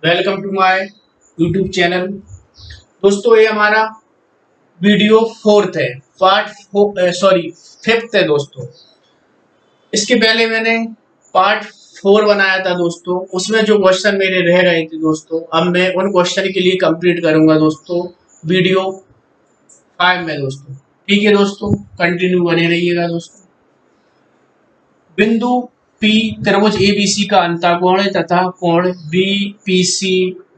Welcome to my YouTube channel. दोस्तों ये हमारा वीडियो फोर्थ है, फिफ्थ है दोस्तों। इसके पहले मैंने पार्ट 4 बनाया था दोस्तों, उसमें जो क्वेश्चन मेरे रह गए थे दोस्तों, अब मैं उन क्वेश्चन के लिए कंप्लीट करूंगा दोस्तों वीडियो 5 में दोस्तों। ठीक है दोस्तों, कंटिन्यू बने रहिएगा दोस्तों। बिंदु P त्रिभुज ABC का अंतःकोण है तथा कोण BPC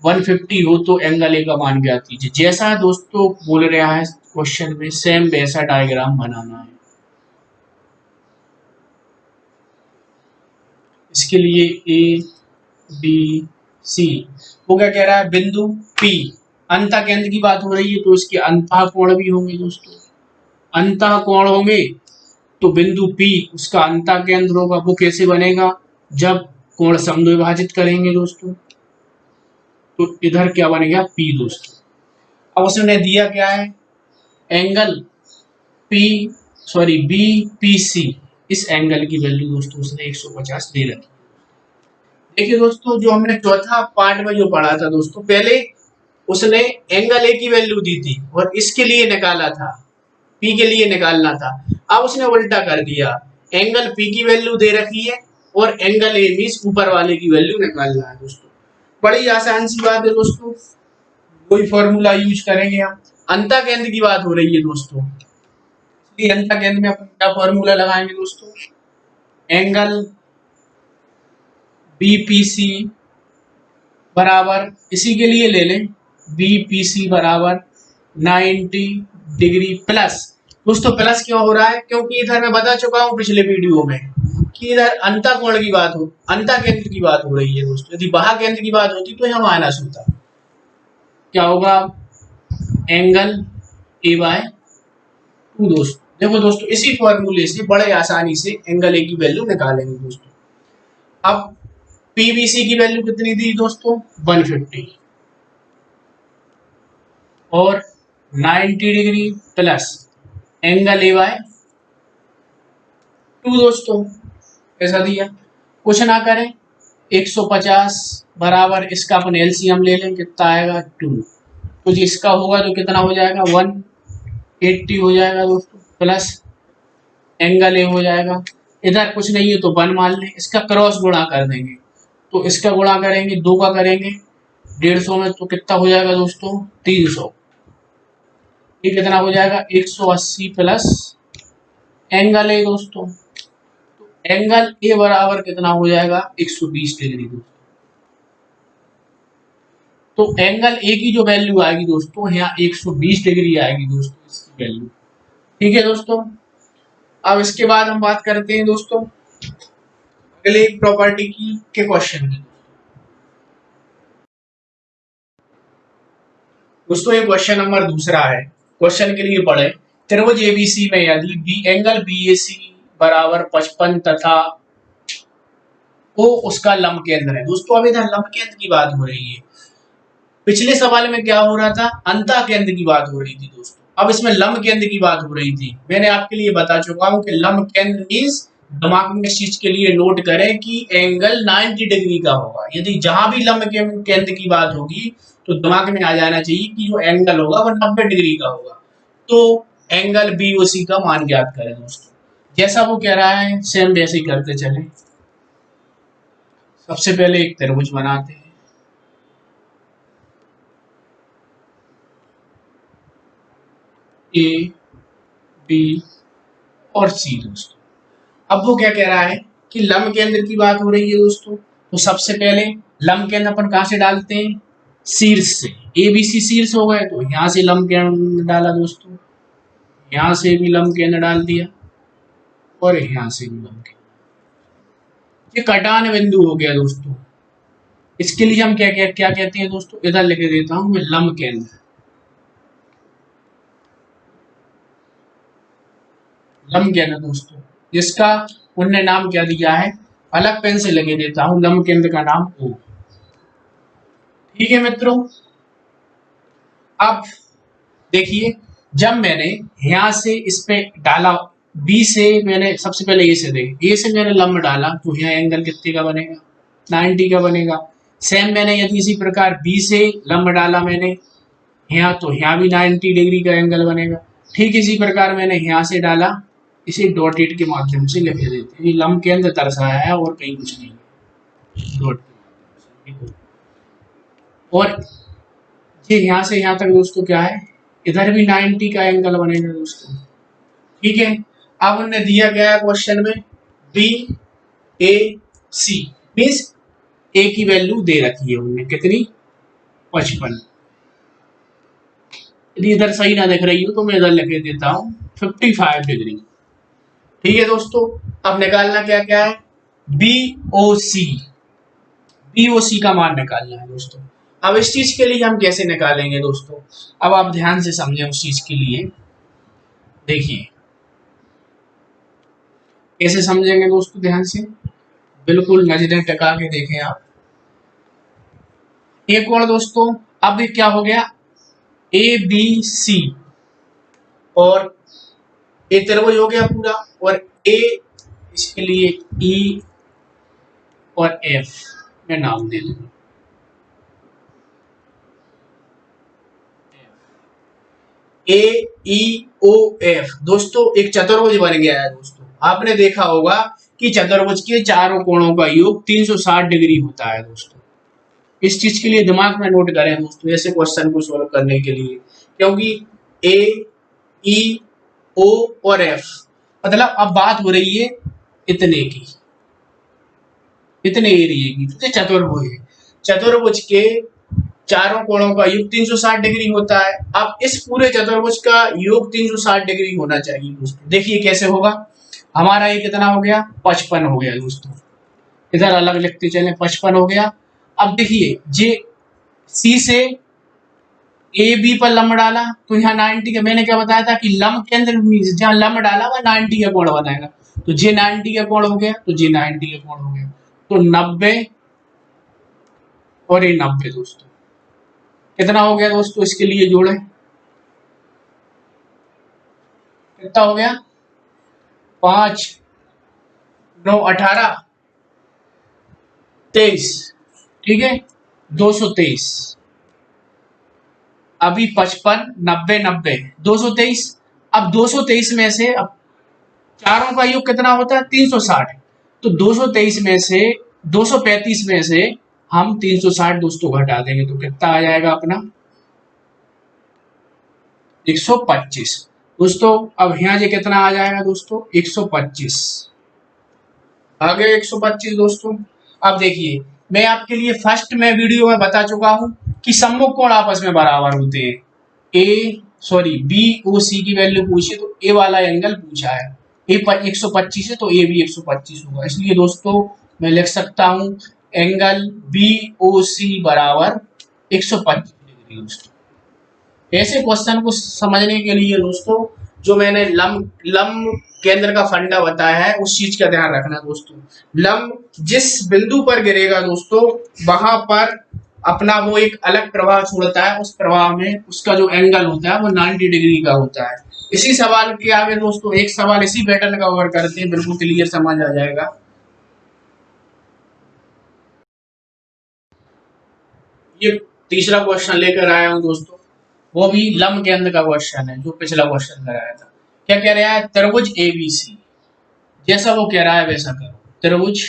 150 हो तो एंगल ए का मान ज्ञात कीजिए। जैसा दोस्तों बोल रहा है क्वेश्चन में, सेम वैसा डायग्राम बनाना है। इसके लिए ABC, वो क्या कह रहा है, बिंदु P अंतः केंद्र की बात हो रही है तो इसके अंतः कोण भी होंगे दोस्तों। अंतः कोण होंगे तो बिंदु P उसका अंतः केंद्र होगा। वो कैसे बनेगा, जब कोण समद्विभाजित करेंगे दोस्तों, तो इधर क्या बनेगा P दोस्तों। अब उसने दिया क्या है, एंगल BPC, इस एंगल की वैल्यू दोस्तों उसने 150 दे रखी। देखिए दोस्तों, जो हमने चौथा पार्ट में जो पढ़ा था दोस्तों, पहले उसने एंगल ए की वैल्यू दी थी और इसके लिए निकाला था, P के लिए निकालना था। अब उसने उल्टा कर दिया, एंगल P की वैल्यू दे रखी है और एंगल ए मींस ऊपर वाले की वैल्यू निकालना है दोस्तों। बड़ी आसान सी बात है दोस्तों, कोई फॉर्मूला यूज करेंगे हम। अंतः केंद्र की बात हो रही है दोस्तों, इसलिए अंतः केंद्र में अपन क्या फॉर्मूला लगाएंगे दोस्तों, एंगल BPC बराबर, इसी के लिए ले लें, BPC बराबर 90 डिग्री प्लस। दोस्तों प्लस क्यों हो रहा है, क्योंकि इधर मैं बता चुका हूं पिछले वीडियो में कि इधर अंतः कोण की बात हो, अंतः केंद्र की बात हो रही है दोस्तों। यदि बाह्य केंद्र की बात होती तो यहाँ माइनस होता। क्या होगा, एंगल A/2 दोस्तों। देखो दोस्तों, इसी फॉर्मूले से बड़े आसानी से एंगल ए की वैल्यू निकालेंगे दोस्तों। अब PBC की वैल्यू कितनी थी दोस्तों, 150 और 90 डिग्री प्लस एंगल A/2 दोस्तों। ऐसा दिया, कुछ ना करें, 150 बराबर इसका अपन एलसीएम ले लें, कितना आएगा 2, तो जी इसका होगा तो कितना हो जाएगा 180 हो जाएगा दोस्तों, प्लस एंगल ए हो जाएगा। इधर कुछ नहीं है तो 1 मान लें, इसका क्रॉस गुणा कर देंगे, तो इसका गुणा करेंगे 2 का करेंगे 150 में, तो कितना हो जाएगा दोस्तों 300। ये कितना हो जाएगा 180 प्लस एंगल ए दोस्तों, तो एंगल ए बराबर कितना हो जाएगा 120 डिग्री दोस्तों। तो एंगल ए की जो वैल्यू आएगी दोस्तों, यहाँ 120 डिग्री आएगी दोस्तों इसकी वैल्यू। ठीक है दोस्तों, अब इसके बाद हम बात करते हैं दोस्तों अगले एक प्रॉपर्टी की के क्वेश्चन की। दोस्तों ये क्वेश्चन नंबर दूसरा है। क्वेश्चन के लिए पढ़े, त्रिभुज एबीसी में यदि एंगल बीएसी बराबर 55 तथा ओ उसका लंब केंद्र है। दोस्तों अब इधर लंब केंद्र की बात हो रही है, पिछले सवाल में क्या हो रहा था, अंतः केंद्र की बात हो रही थी दोस्तों। अब इसमें लंब केंद्र की बात हो रही थी। मैंने आपके लिए बता चुका हूं कि लंब केंद्र मींस, दिमाग में इस चीज के लिए नोट करें कि एंगल 90 डिग्री का होगा। यदि जहां भी लंब केंद्र की बात होगी तो दिमाग में आ जाना चाहिए कि जो एंगल होगा वो 90 डिग्री का होगा। तो एंगल BOC का मान ज्ञात करें दोस्तों। जैसा वो कह रहा है सेम वैसे ही करते चले। सबसे पहले एक त्रिभुज बनाते हैं, A, B और C दोस्तों। अब वो क्या कह रहा है कि लंब केंद्र की बात हो रही है दोस्तों, तो सबसे पहले लंब केंद्र अपन कहां से डालते हैं, शीर्ष से। ABC शीर्ष हो गए तो यहां से लंब केंद्र डाला दोस्तों, यहां से भी लंब केंद्र डाल दिया और यहां से भी लंब केंद्र। ये कटान बिंदु हो गया दोस्तों। इसके लिए हम क्या कहते हैं दोस्तों, इधर लिख देता हूं मैं, लंब केंद्र। लंब केंद्र दोस्तों, जिसका उनने नाम क्या दिया है, अलग पेन से लगे देता हूं, लंब केंद्र का नाम O। ठीक है मित्रों, अब देखिए, जब मैंने यहां से इस पे डाला, बी से मैंने सबसे पहले ए से मैंने लंब डाला, तो यहाँ एंगल कितने का बनेगा, 90 का बनेगा। सेम मैंने यदि इसी प्रकार बी से लंब डाला मैंने यहाँ, तो यहाँ भी 90 डिग्री का एंगल बनेगा। ठीक इसी प्रकार मैंने यहाँ से डाला, इसे डॉटेड के माध्यम से लिख देते हैं। ये लंब केंद्र दर्शाया है और कहीं कुछ नहीं है, डॉट के माध्यम से। और ये यहाँ से यहाँ तक दोस्तों क्या है, इधर भी 90 का एंगल बनेगा दोस्तों। ठीक है, अब उन्हें दिया गया क्वेश्चन में बी ए सी, मीन्स ए की वैल्यू दे रखी है उन्हें कितनी, 55। यदि इधर सही ना दिख रही हो तो मैं इधर लिख देता हूँ 55 डिग्री। ठीक है दोस्तों, अब निकालना क्या क्या है, बी ओ सी, बी ओ सी का मान निकालना है दोस्तों। अब इस चीज के लिए हम कैसे निकालेंगे दोस्तों, अब आप ध्यान से समझें उस चीज के लिए। देखिए कैसे समझेंगे दोस्तों, ध्यान से बिल्कुल नजरें टिका के देखें आप। एक और दोस्तों, अब क्या हो गया, ए बी सी और ए त्रिभुज हो गया पूरा, और ए इसके लिए ई और एफ में नाम दे दूंगा। ए ई ओ एफ दोस्तों एक चतुर्भुज बन गया है दोस्तों। आपने देखा होगा कि चतुर्भुज के चारों कोणों का योग 360 डिग्री होता है दोस्तों। इस चीज के लिए दिमाग में नोट करें दोस्तों, ऐसे क्वेश्चन को सॉल्व करने के लिए, क्योंकि ए ई ओ और एफ, मतलब अब बात हो रही है इतने की, इतने एरिया की, तो चतुर्भुज है, चतुर्भुज के चारों कोणों का योग 360 डिग्री होता है। अब इस पूरे चतुर्भुज का योग 360 डिग्री होना चाहिए दोस्तों। देखिए कैसे होगा, हमारा ये कितना हो गया, 55 हो गया दोस्तों। इधर अलग लिखते चले, 55 हो गया। अब देखिए जे सी से ए बी पर लंब डाला तो यहाँ 90 का, मैंने क्या बताया था कि लंब केंद्र जहाँ लंब डाला वह 90 का कोण बनाएगा, तो जे 90 का कोण हो गया, तो जे 90 का कोण हो गया, तो 90 और ये 90 दोस्तों कितना हो गया दोस्तों, इसके लिए जोड़े कितना हो गया, 5 9 18 23, ठीक है 223। अभी 55 90 90 223। अब 223 में से, अब चारों का योग कितना होता है 360, तो 223 में से 235 में से हम 360 दोस्तों घटा देंगे तो कितना आ जाएगा अपना 125 दोस्तों। अब यहाँ ये कितना आ जाएगा दोस्तों 125, आ गया 125 दोस्तों। अब देखिए मैं आपके लिए फर्स्ट में वीडियो में बता चुका हूं कि सम्मुख कोण आपस में बराबर होते हैं। बी ओ सी की वैल्यू पूछी तो ए वाला एंगल पूछा है, ए पर 125 है तो ए भी 125 होगा, इसलिए दोस्तों मैं लिख सकता हूं एंगल बी ओ सी बराबर 125 डिग्री दोस्तों। ऐसे क्वेश्चन को समझने के लिए दोस्तों जो मैंने लंब केंद्र का फंडा बताया है उस चीज का ध्यान रखना दोस्तों। लंब जिस बिंदु पर गिरेगा दोस्तों वहां पर अपना वो एक अलग प्रभाव छोड़ता है, उस प्रभाव में उसका जो एंगल होता है वो 90 डिग्री का होता है। इसी सवाल के आगे दोस्तों एक सवाल इसी पैटर्न का कवर करते हैं, बिल्कुल क्लियर समझ आ जाएगा। ये तीसरा क्वेश्चन लेकर आया हूं दोस्तों, वो भी लंब केंद्र का क्वेश्चन है जो पिछला क्वेश्चन कराया था। क्या कह रहा है, त्रिभुज एबीसी, जैसा वो कह रहा है वैसा करो। त्रिभुज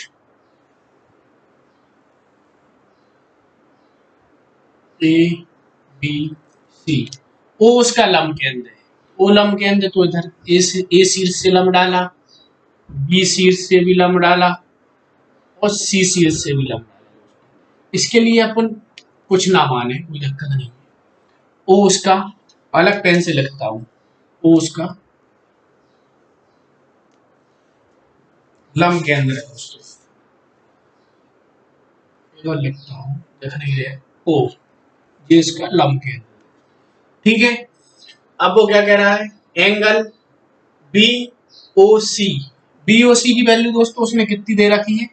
ए बी सी, ओ उसका लंब केंद्र है, ओ लंब केंद्र तो इधर ए शीर्ष से लंब डाला, बी शीर्ष से भी लंब डाला और सी शीर्ष से भी लंब डाला। इसके लिए अपन कुछ ना माने, कोई दिक्कत नहीं। ओ उसका अलग पेन से लिखता हूं, ओ उसका लंब केंद्र है दोस्तों, लिखता हूं देखने के लिए, ओ ये इसका लंब केंद्र, ठीक है। अब वो क्या कह रहा है, एंगल बी ओ सी, बी ओ सी की वैल्यू दोस्तों उसमें कितनी दे रखी है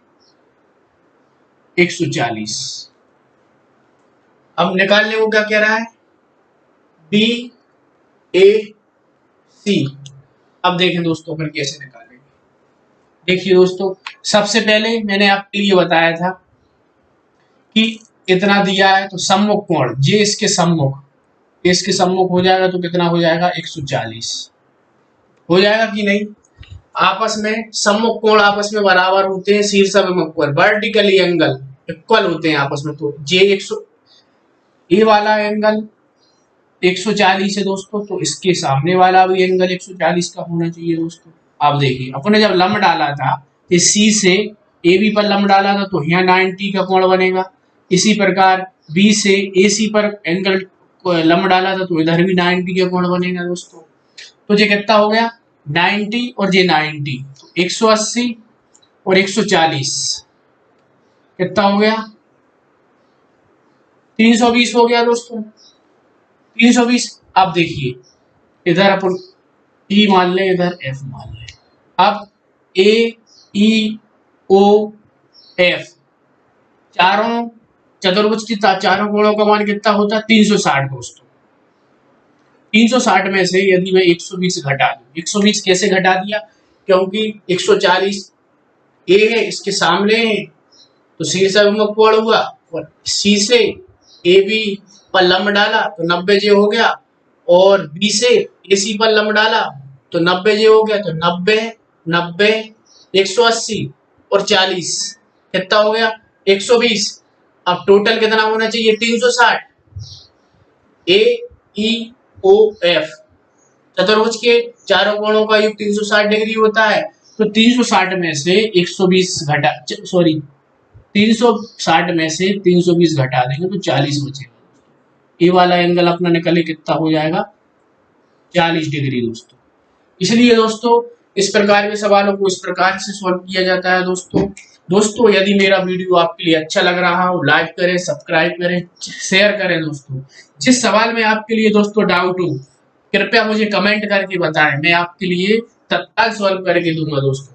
140। अब निकालने को क्या कह रहा है, बी ए सी। अब देखें दोस्तों अपन कैसे निकालेंगे। देखिए दोस्तों सबसे पहले मैंने आपके लिए बताया था कि इतना दिया है तो सम्मुख कोण जे इसके सम्मुख हो जाएगा तो कितना हो जाएगा 140 हो जाएगा कि नहीं। आपस में सम्मुख कोण आपस में बराबर होते हैं, शीर्ष अभिमुख कोण वर्टिकली एंगल इक्वल होते हैं आपस में, तो जे 100 ये वाला एंगल 140 है दोस्तों, तो इसके सामने वाला भी एंगल 140 का होना चाहिए दोस्तों। आप देखिए अपने जब लंब डाला था तो सी से ए बी पर लंब डाला था तो यहाँ 90 का कोण बनेगा। इसी प्रकार बी से ए सी पर एंगल लंब डाला था तो इधर भी 90 का कोण बनेगा दोस्तों। तो ये कितना हो गया 90 और ये 90 तो 180 और 140 कितना हो गया 320 हो गया दोस्तों 320। अब देखिए इधर अपन ई मान लें इधर एफ मान लें। अब ए ई ओ एफ चारों चतुर्भुज की चारों कोणों का मान कितना होता है 360 दोस्तों। 360 में से यदि मैं 120 घटा दूं, 120 कैसे घटा दिया क्योंकि 140 ए है इसके सामने है तो सी से अभिमुख कोण हुआ और सी से ए बी पर लंब डाला तो 90 जे हो गया और बी से ए सी पर लंब डाला तो 90 जे हो गया तो 90 90 180 और 40 कितना हो गया 120। अब टोटल कितना होना चाहिए 360। ए ई ओ एफ चतुर्भुज के चारों कोणों का योग 360 डिग्री होता है, तो 360 में से 120 घटा 360 में से 320 घटा देंगे तो 40 बचेगा। ये वाला एंगल अपना निकले कितना हो जाएगा 40 डिग्री दोस्तों। इसलिए दोस्तों इस प्रकार के सवालों को इस प्रकार से सॉल्व किया जाता है दोस्तों यदि मेरा वीडियो आपके लिए अच्छा लग रहा हो लाइक करें, सब्सक्राइब करें, शेयर करें दोस्तों। जिस सवाल में आपके लिए दोस्तों डाउट हो कृपया मुझे कमेंट करके बताएं, मैं आपके लिए तत्काल सॉल्व करके दूंगा दोस्तों।